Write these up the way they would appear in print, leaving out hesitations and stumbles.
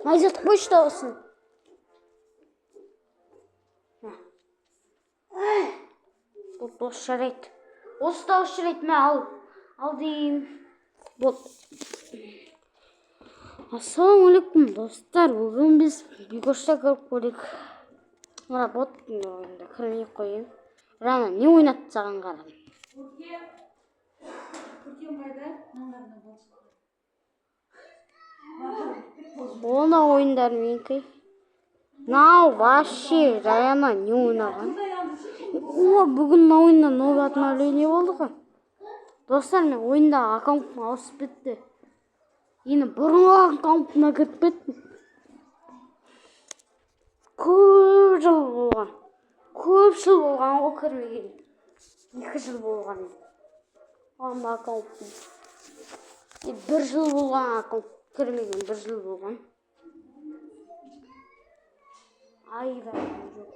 Найзат қойшы дауысын. Бұл жарайды. Осы дауыс жарайды ма? Ал деймін. Ассалаумағалейкум достар. Бүгін біз Бигошта көріп көрейік. Мына боттың ойында кірмей қойын. Рана не ойнатты саған қарадым? Көркем қайда? Оны ойындар менкі. Нау вообще Раяна не ойнаған? Бүгін мына ойында новый обновление болды ғой. Достар, мен ойындағы аккаунтым ауысып бітті. Енді бұрынғы аккаунтыма кіріп кеттім. Көп жыл болған ғой кірмеген. 2 жыл болған. Анда аккаунтым. 1 жыл болған аккаунт кірмеген, 1 жыл болған. Айда жоқ.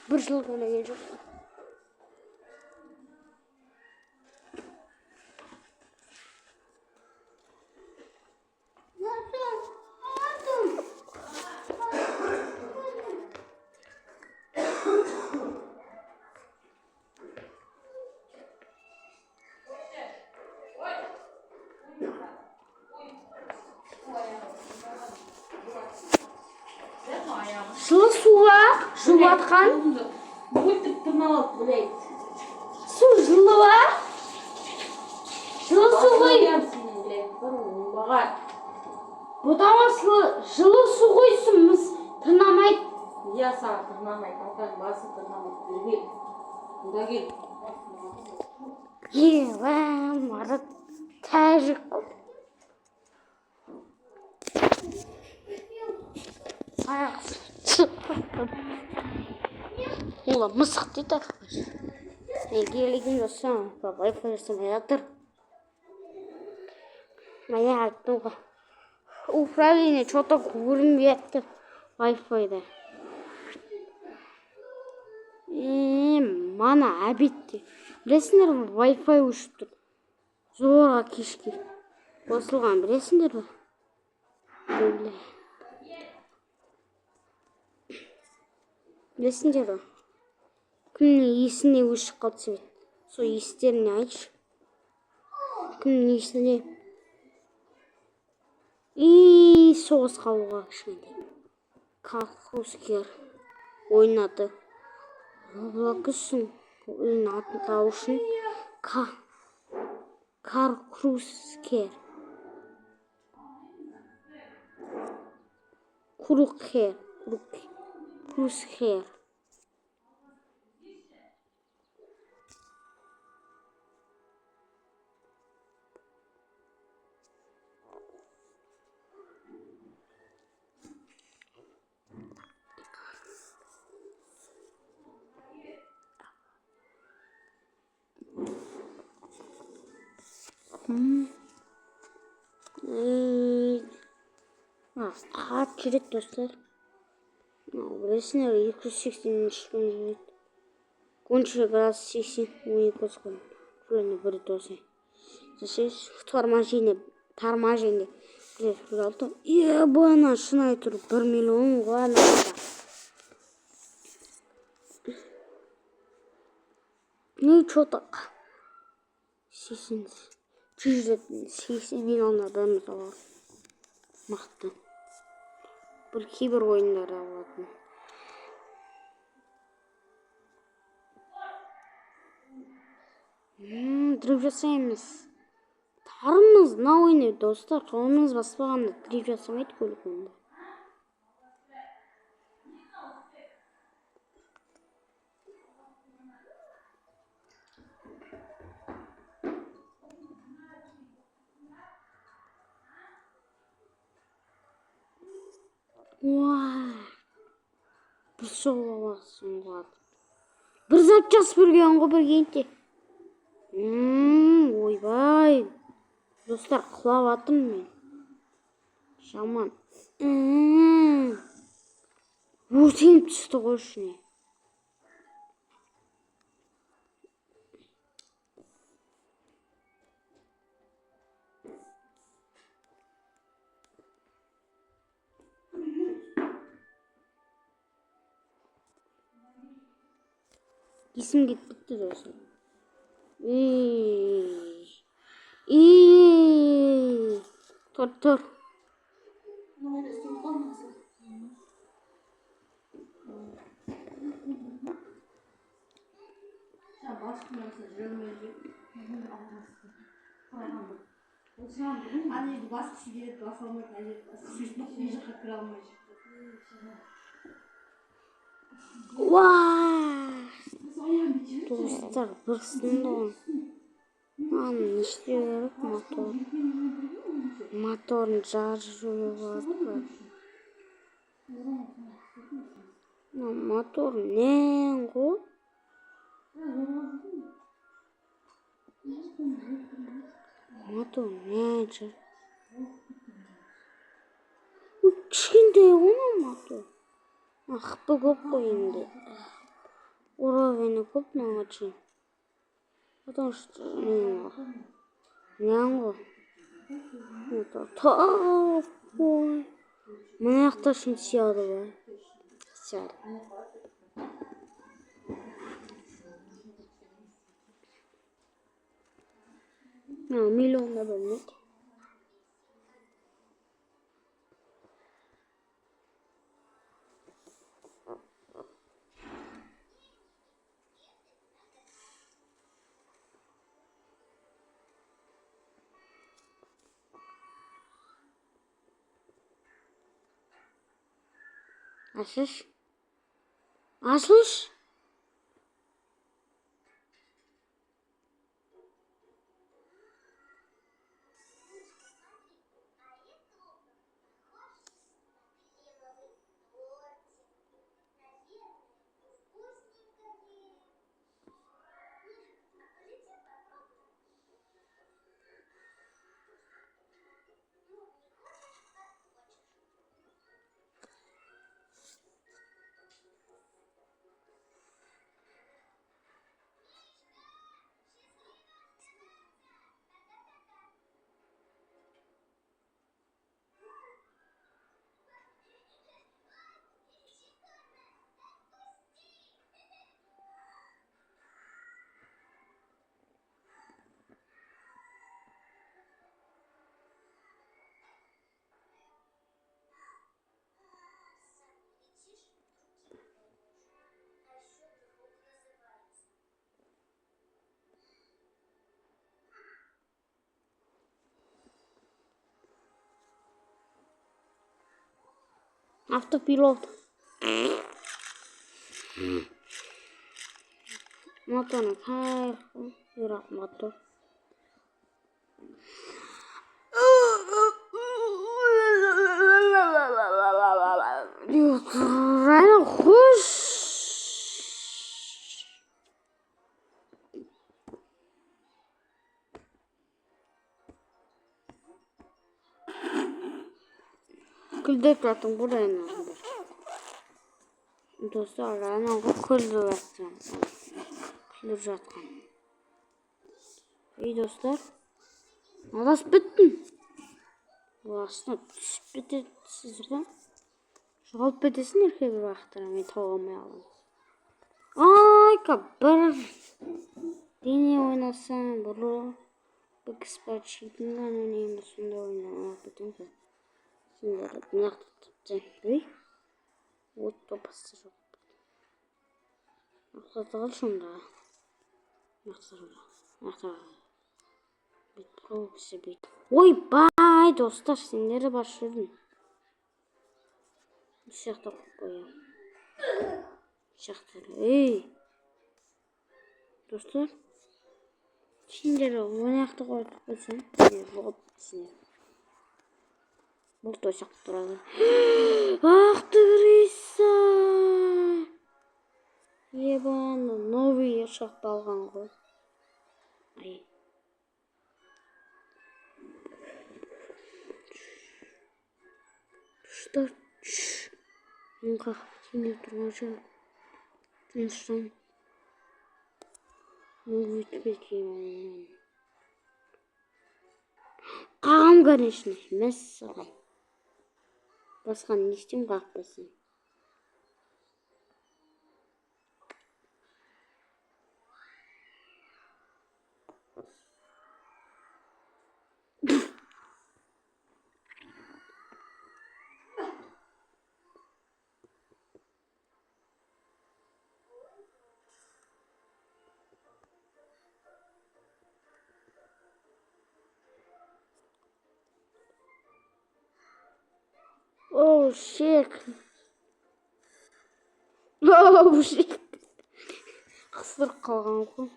1 жыл кірмеген жоқ. Жылы суға жуатқан. Өтіп тырналап, блядь. Су жылы ба? Жылы су ғой. Бұдама жылы су қойсын, біз тырнамайды. Я саған тырнамайды, алтан басы тырнамайды. Бергел. Бұда кел. Мары тәжік. Аяқсы. Ола мысық дейді атқаш. Келеген жоқсан, Wi-Fi жасамай жатыр. Мая айттым ғой. Управление что-то көрінбей жатыр Wi-Fi-да. Мана әбетте. Білесіңдер ме, Wi-Fi өшіп тұр. Зорға кешке. Қосылған, білесіңдер ме? Білесіңдер ме? Кімнің есіне өшіп қалды себет. Сол естеріне айтшы. Кімнің есіне? Соғыс қалуға шынайды. Колхозкер ойнады. Роблоксын ойын атын тауы үшін Каркрускер. Крускер. Сағат жүреді достар. Білесіңдер 280 күн жүреді. Кончили градус 80, 12 күн. Жүрені бір досы. Засез торможение. Жалты. Ебана шынай тұр 1 миллион ғана. Не что-то 80 миллионға бәріміз алар. Мақты. Бір кейбір ойындар алатын. Дрифт жасаймыз. Тарымыз на ойны достар. Қолымыз баспағанда дрифт жасамайды көлік ойында. Бір соғыласың ғады. Бір зат жас бүрген ғой бір кентте. Ойбай. Достар, құлап атым мен. Жаман. Өртеніп түсті ғой үшіне. Гисім кетіпті достар. Тұр. Anne baskısı gelip basamak acı baskısı iyice kakıranmış. Достар, бірсінде ғой. Аның іште керек мотор. Моторын жаржуы бар. Мотор нен ғой? Мотор нен жар? Кішкентай ғой мотор. Ақпы көп қой енді. Уровені көп маған үшін. Потому что нен ғой? Мотор тап қой. Мына жақта үшін сияды ғой. Сияды. Миллионда бөлінеді. Ашыш. Автопилот. Motorun her yürek motor. Rayna hoş. Küldep zaten buraya ne oldu? Dostlar Rayna küldep zaten. Küldep zaten. İyi dostlar. Alas bittin. Aslında bitti sizden. Жоғалып бітесіңдер кейбір уақыттар мен таба алмай қаламын. Бір дене ойнасам, бір бікіспәтшілдің ғана ойнаймын, сонда ойнамай бітемін. Сендер мына жақта тіптен от топасы жоқ. Мақсаты қал сонда. Ойбай, достар, сендері бар жүрдің. Жақта қойып қоямын. Жақта. Достар. Сендер ойнақты қойып қойсаң, сендер жоғалып кетесіңдер. Бұл той жақта тұрады. Ах ты крыса! Ебаны, новый ұшақты алған ғой. Достар. Мен қақып сендер тұрған жа. Тыныштан. Өйтпекеймін. Қағам, конечно, мәссаған. Басқан не істеймін қақпасын. Oh shit. Oh shit. Қысырып қалған ғой.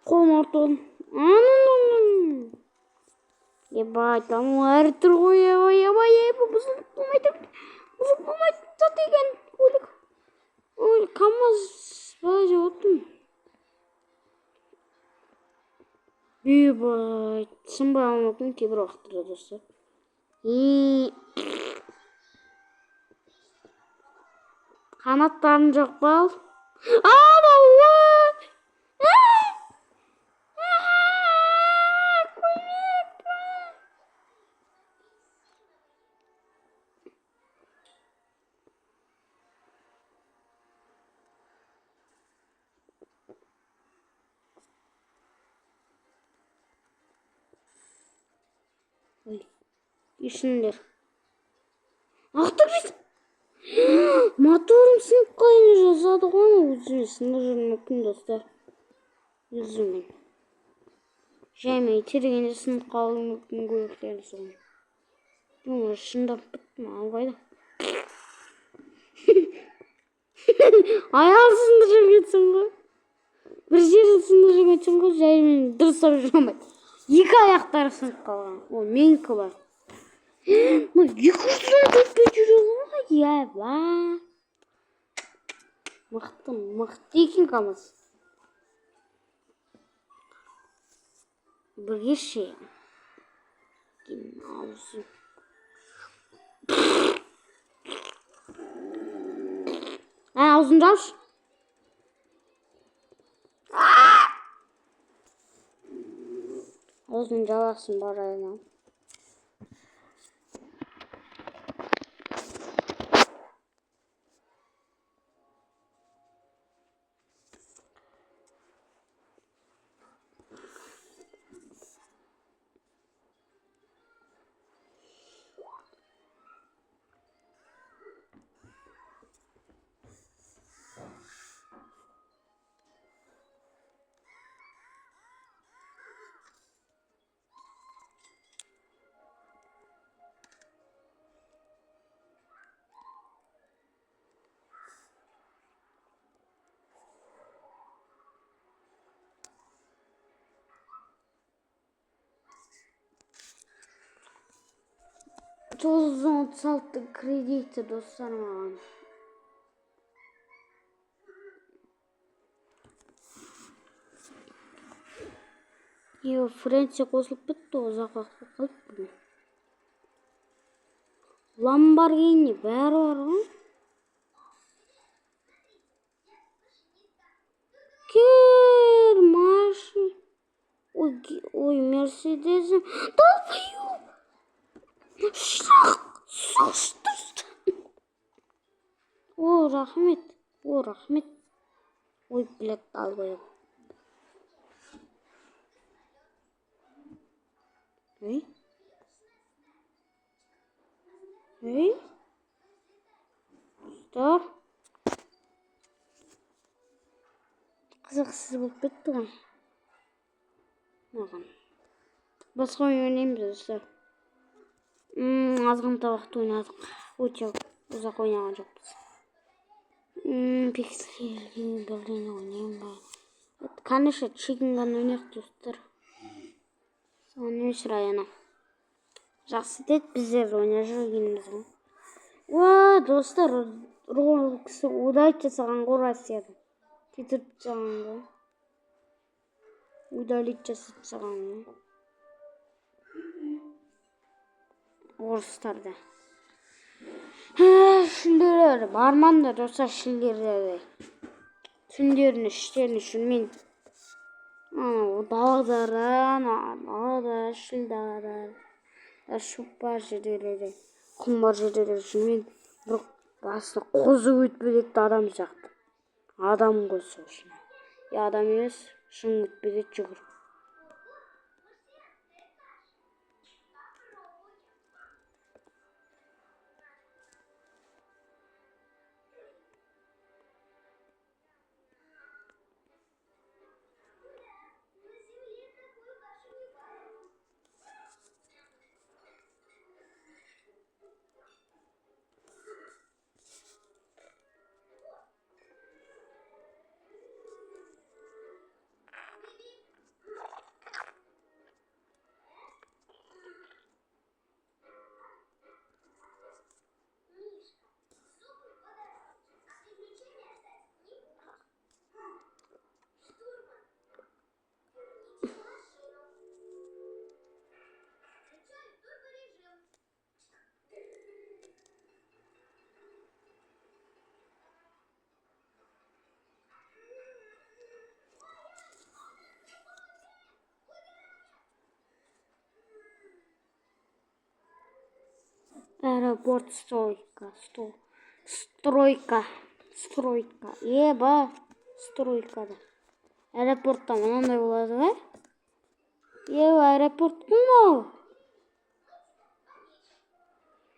Қолым артылған. Ебать, там әртүр ғой, ебай, бұзылып болмайды. Бұзылып болмайды, зат екен, көлік. Ой, КамАЗ бала деп отырмын. Ебай, сынбай алмайтын кейбір уақыттарда достар. Қанаттарын жоқ па ал? Ой, ешіндер. Ақтық моторым сынып қалайын жазады ғой, өзіме сынып жүру мүмкін достар. Өзімен. Жәймей тергенде сынып қалуы мүмкін көліктерді соған. Думаю, шындап біттім, албайды. Аяғы сынып жүргенсің ғой. Бір жерді сынып жүргенсің ғой, жәймен дұрыстап жүре алмайды. Екі аяқтары сынып қалған. О, менікі бар. 214 жүре ғой, еба. Мықты екен КамАЗ. Бірге ше. Аузы. Аузын жаушы. Аузын жауасың барайын. $936 кредиті достар маған. Френция қосылып бітті, ұзаққа қалып бүгін. Ламборгини бәрі бар ғой. Кер машин. Ой, Мерседесім. Долбоёб. Соқтырды. О, рахмет. Ой, блядь, долбоёб. Эй? Достар. Қызықсыз болып кетті ғой. Маған. Басқа ойнаймыз достар. Азғын табақты ойнадық. Өте ұзақ ойнаған жоқпыз. Пикселген бірден ойнайын ба. Конечно, чекінған ойнақ достар. Соған өш района. Жақсы дед, біздер ойна жүргеніміз ғой. Достар, Роблоксты удалить жасаған ғой Россияда. Кетіріп жасаған ғой. Удалить жасаған ғой. Орыстарда. Шілдері бармандар достар, шілдерді. Түндерін іштерін шүнмен. Далада, шілдері. Шупар жерлері. Құмбар жерлері шүнмен. Бірақ басына қозы өтпедетті адам сияқты. Адам көзі үшін. Адам емес, шың өтпедет жүгір. Аэропорт стройка. Ба. Стройкада. Аэропортта мынандай болады ғой. Аэропорт мынау.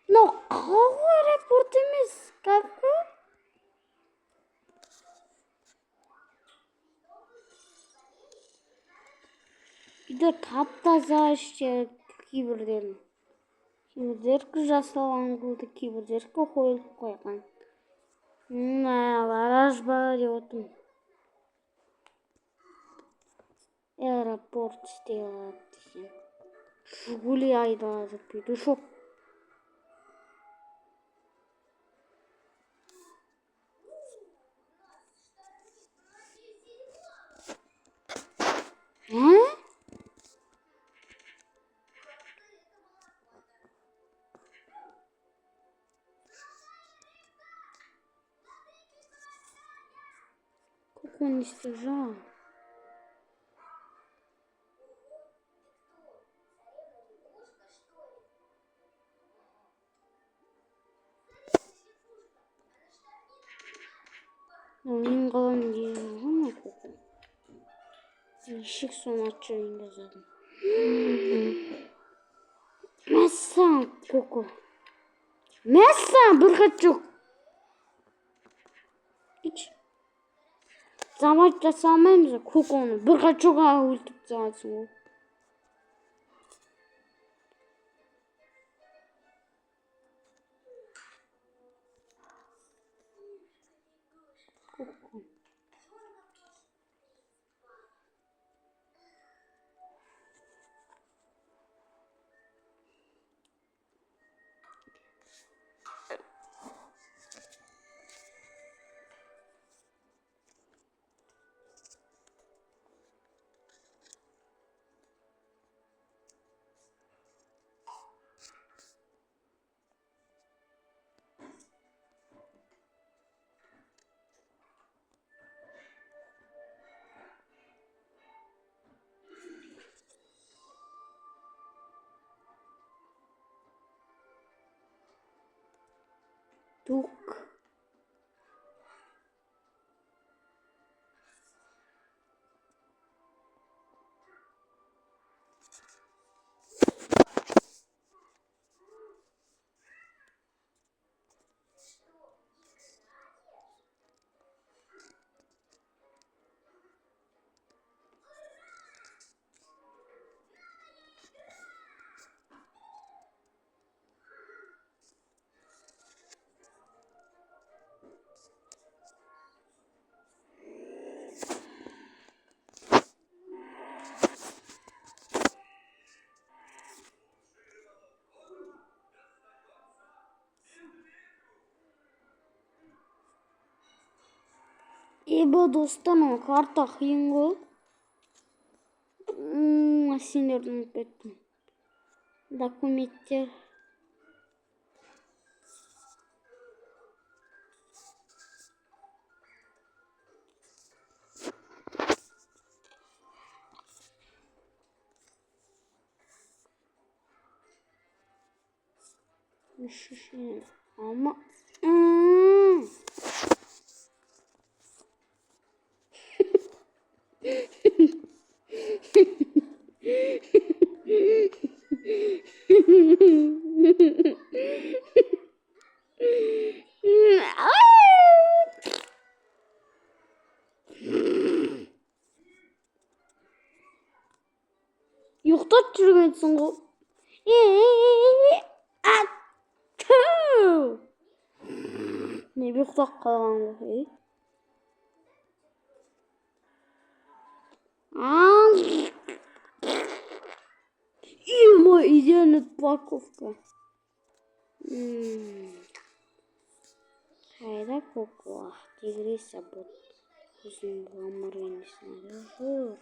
Но какой аэропорт емес? Какой? Үйде тап-таза іште кейбірлерін. Кейбірлерді жасалған қылды, кейбірлерді қойылып қойған. Гараж ба деп отырмын. Аэропорт істей алады десем. Жигули айдалады петушок. Как он не стяжал? Oyun kalan diye ama koku. Değişik sanatçı oyunda zaten. Messan koku. Messan bir kaçuk. Hiç. Zaman жасамаймыз kokonu. Bir kaçuk өлтіп тастағансың ғой. Тук. Достан карта қиын ғой. Сендерді ұмытып кеттім. Документтер. Ama ұйықтап жүргенсің ғой. Не ұйықтап қалған ғой. Идеальная упаковка. Қайда коко? Дегресия бот. Көзім Lamborghini снаряжер.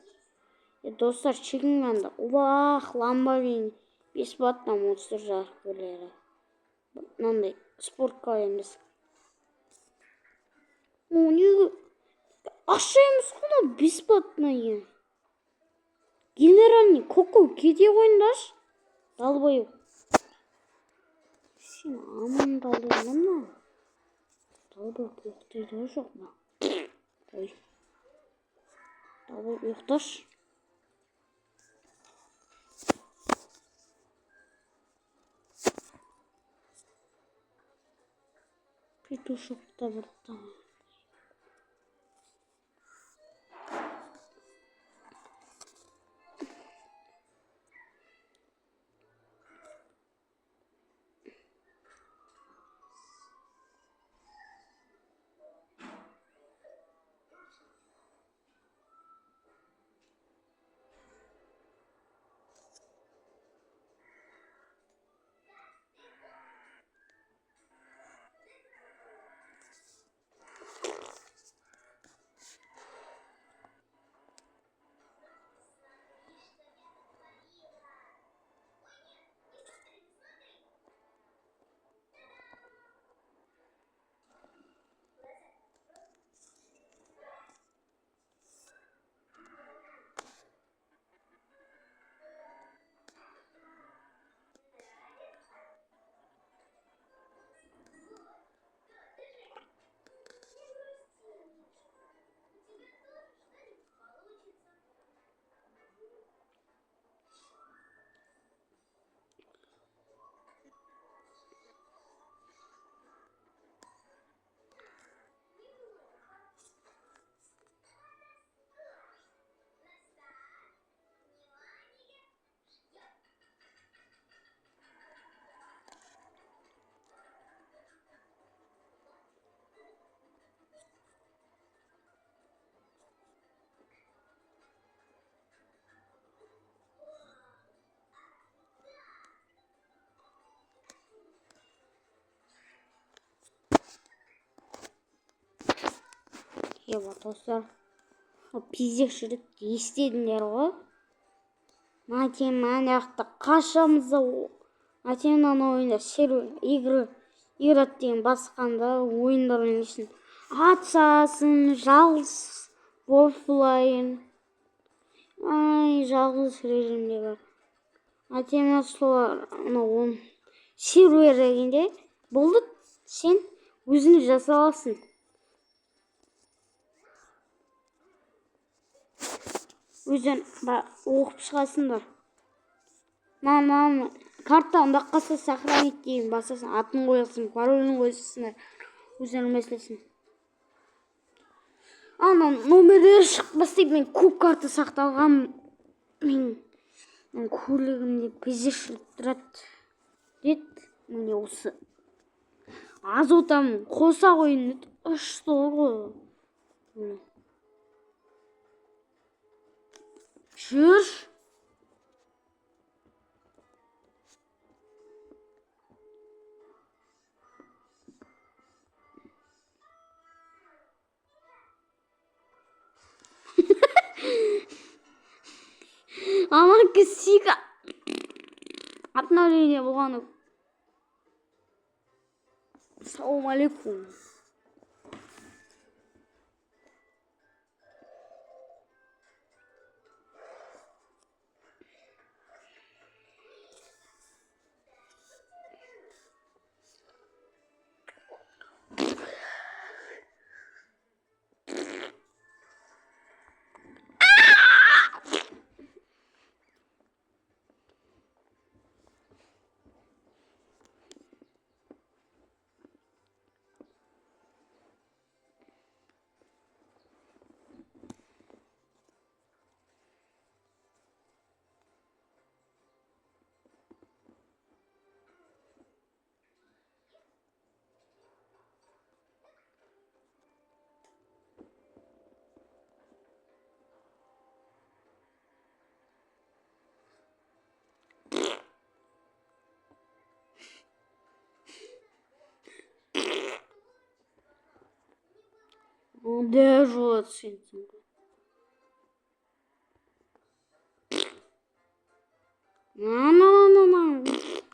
Достар, чекинганда Lamborghini бесплатно монстр жарық көреді. Мынандай спортқа емес. Неге ақша емес қой, бесплатно. Генеральный коко кете қойыңдаршы. Далбайып. Сен амандалып мына. Добы уйқтайды жоқ па? Ой. Добы уйқташ. Петушокта бұртта. Ева достар. Пиздек жүріп естедіңдер ғой. Мәтен мәнияқты қашамызда Мәтеннен ойында игры деген басқанда ойындарын үшін атсасын, жалғыз оффлайн. Ай, жалғыз режимде бар. Мәтен солар сервер дегенде болды, сен өзің жасаласың. Өзен оқып шығасыңдар. Картаны баққаса сохранить дейін басасын, атын қоясың, паролін қойсасыңдар. Өзен мәселесін. Номерлері шықпас деп мен көп карта сақталған. Мен көлігімде пиздешілік тұрады. Міне осы. Азотам қоса қойын. Үшті ғой. Жүр. Aman kesiga. Обновление болғаны. Салам алейкум. Держу сен.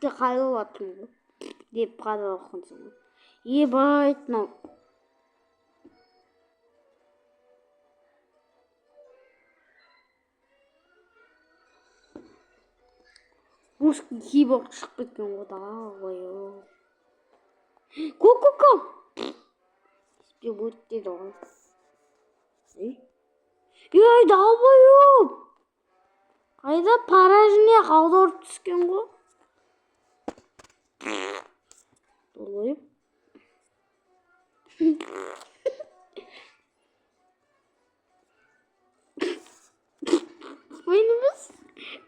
Деп қайдап аттым ғой. Деп қайдап аққансың ғой. Ебайт мынау. Русский киборг шығып кеткен ғой да. Ку. Би бүтдээ доо. Яй даваа. Кайда паражны хавдар түскен го? Ой.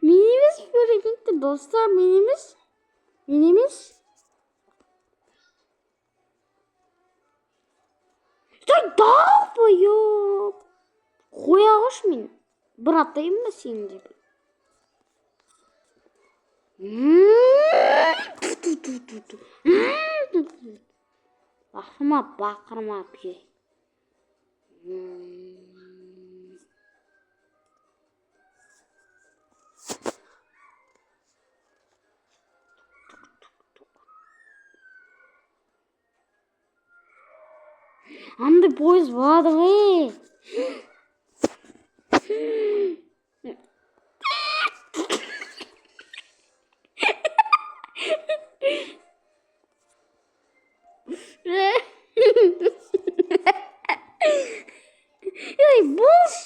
Minimiz böyle gitti dostlar minimiz. Sen daha yok. Koyağış mı? Bırakayım mı senin gibi? Bakırma bir. And the boys var away. Hey, boss.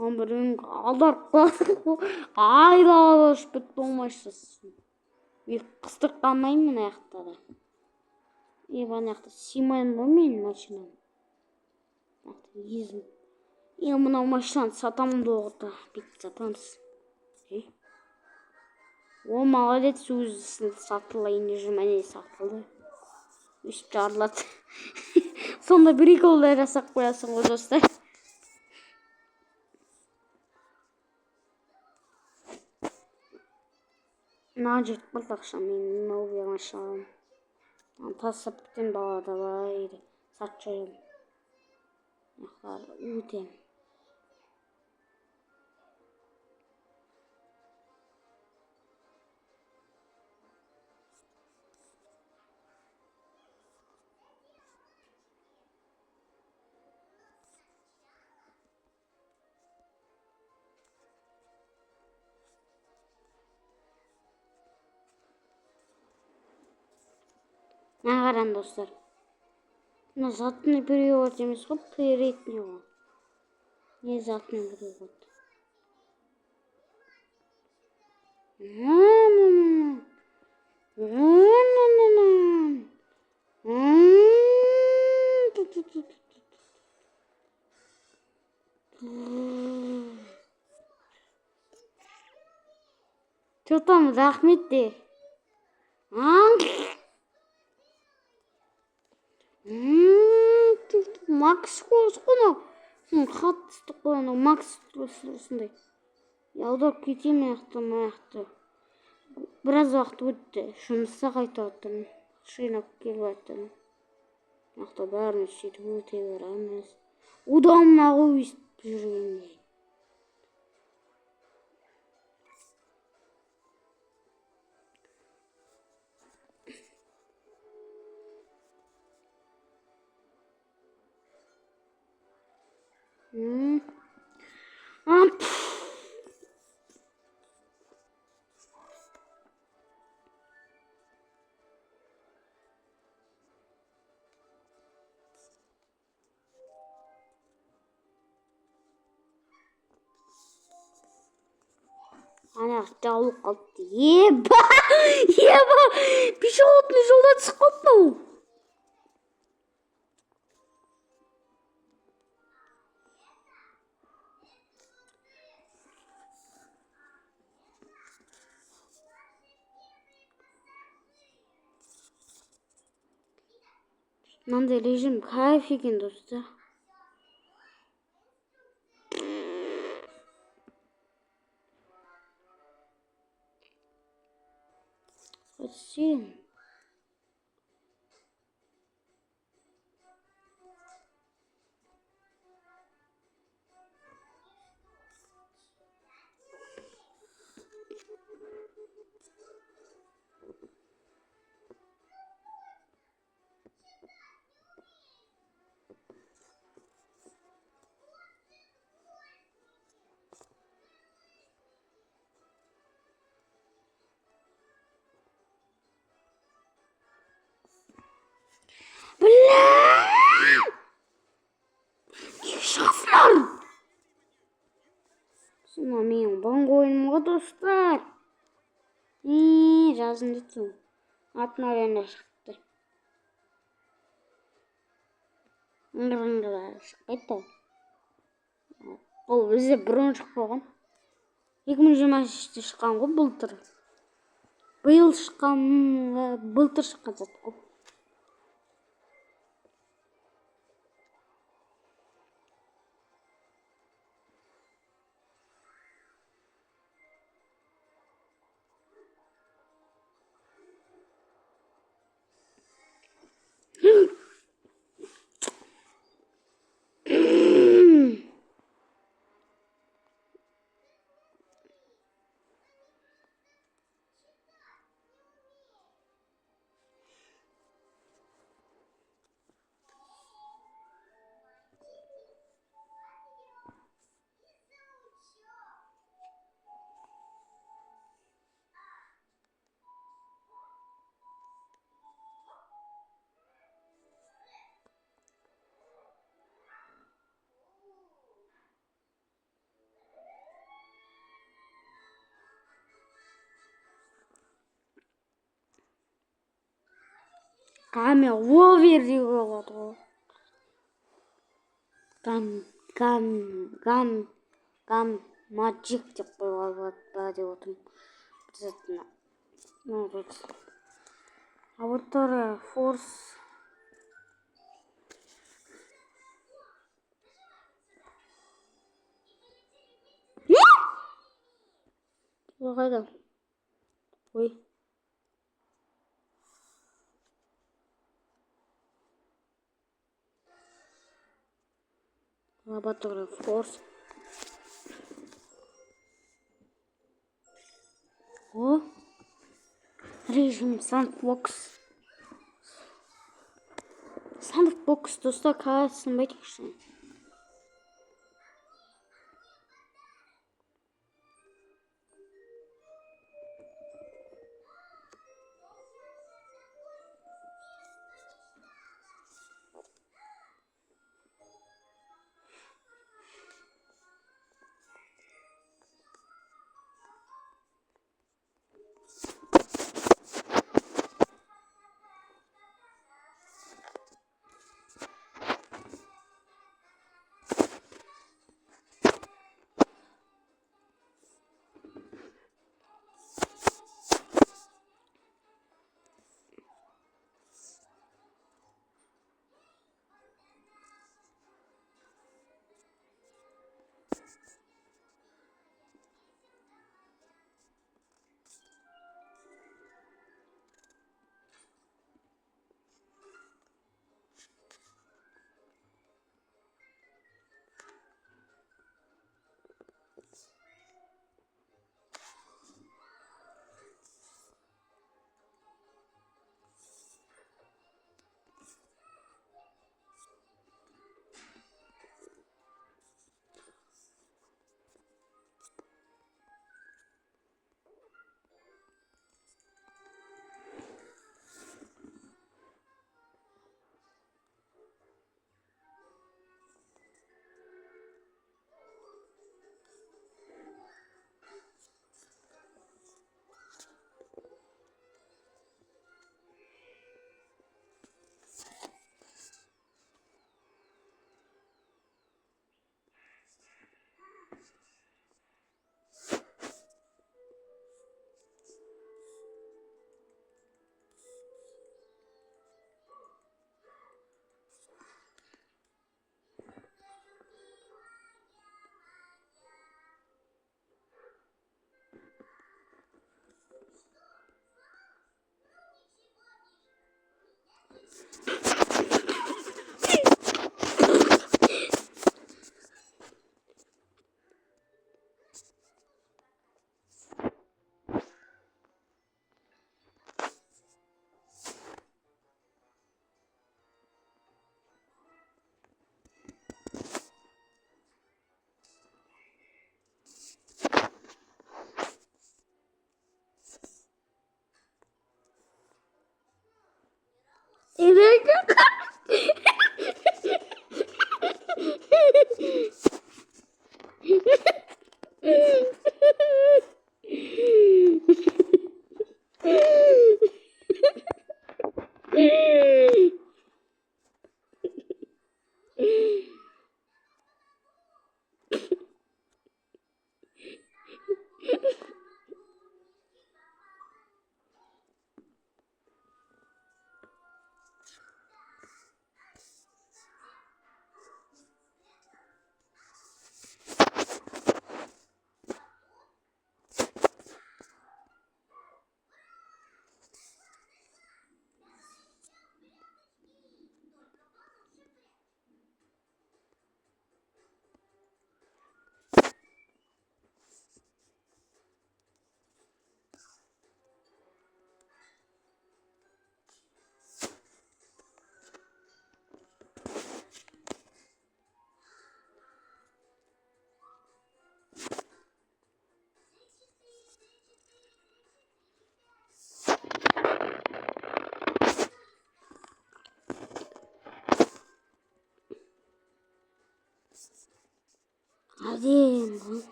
Амбрын алдар айдалаш бит болмайсыз. Би кыстык калмаймын аякта да. Аякта симайм ба мен машинам. Езім. Мына машинаны сатамын доғыта. Бит сатамыз. О, молодец, өзі сатылайын жүмәне сатылды. Өшіп жарылады. Сонда бір екеулер жасап қоясың ғой достар. Нажет бұлдақша мен новый машинам. Тасып біттен балада байды. Сатчайым. Өтем. Ne қарам достар. Мына затный перевод емес қой, передний ғой. Не затный перевод. Что там, рахмет де? Макс қой қатысты қой анау Макс осындай. Аударып кетемін аяқты. Біраз уақыт өтті. Жұмысқа қайта отырмын. Жинап келіп жатырмын. Аяқта бәріміз сөйтіп өте береміз. Удамына ғой өйстіп жүргенде. Ана жаулық қалыпты. Еба! Пешеходный жолда түсіп қалыпты ол. Мынандай режим кайф екен достар. Сен. Мен бонго ойнамға достар. Жазын детсің. Атын арена шықты. Шықпайды. Бұл бізде бұрын шықпаған. 2023-те шыққан ғой былтыр. Биыл шыққан, былтыр шыққан зат қой. Каме овер деуге болады ғой. Гам маджик деп қоюға болады ба деп отырмын. Затына. Аватар форс. Не? Бұл қайда? Ой. Аватар форс. О. Режим сандбокс. Сандбокс достар қалайсың байтекші.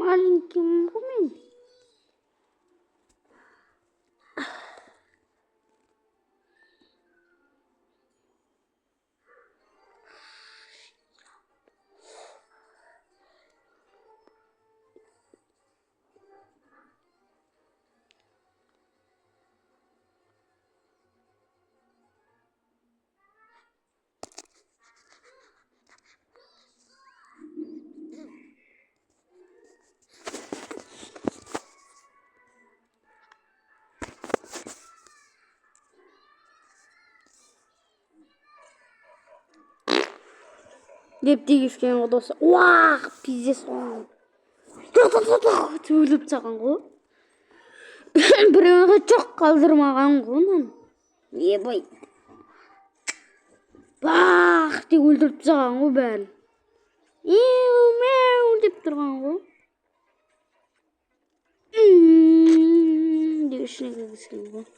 маленьким мен. Деп дегіскен ғой досы. Уаа, пиздец ғой. Төгіліп таған ғой. Біреуге жоқ қалдырмаған ғой мен. Ебай. Бақ деп өлтіріп таған ғой бәрін. Мяу деп тұрған ғой. Деп ішіне кіргізген ғой.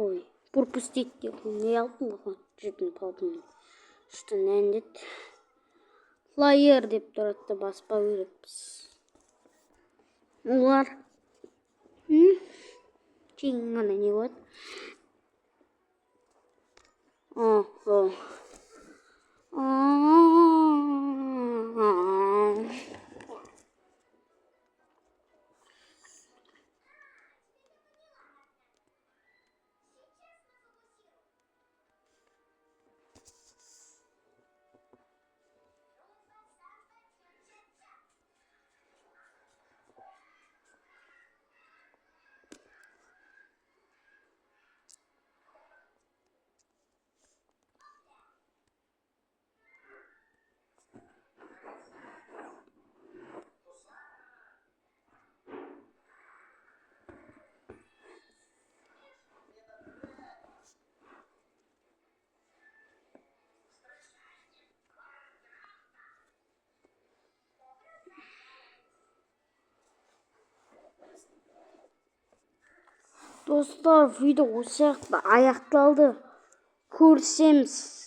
Ой, пропустить деп не алдым ғой. Жетін палдым. Что не дед? Флайер деп тұрады, баспа беріппіз. Олар. Кейін ғана не болады? Dostlar, video осы жақта аяқталды. Көрісеміз.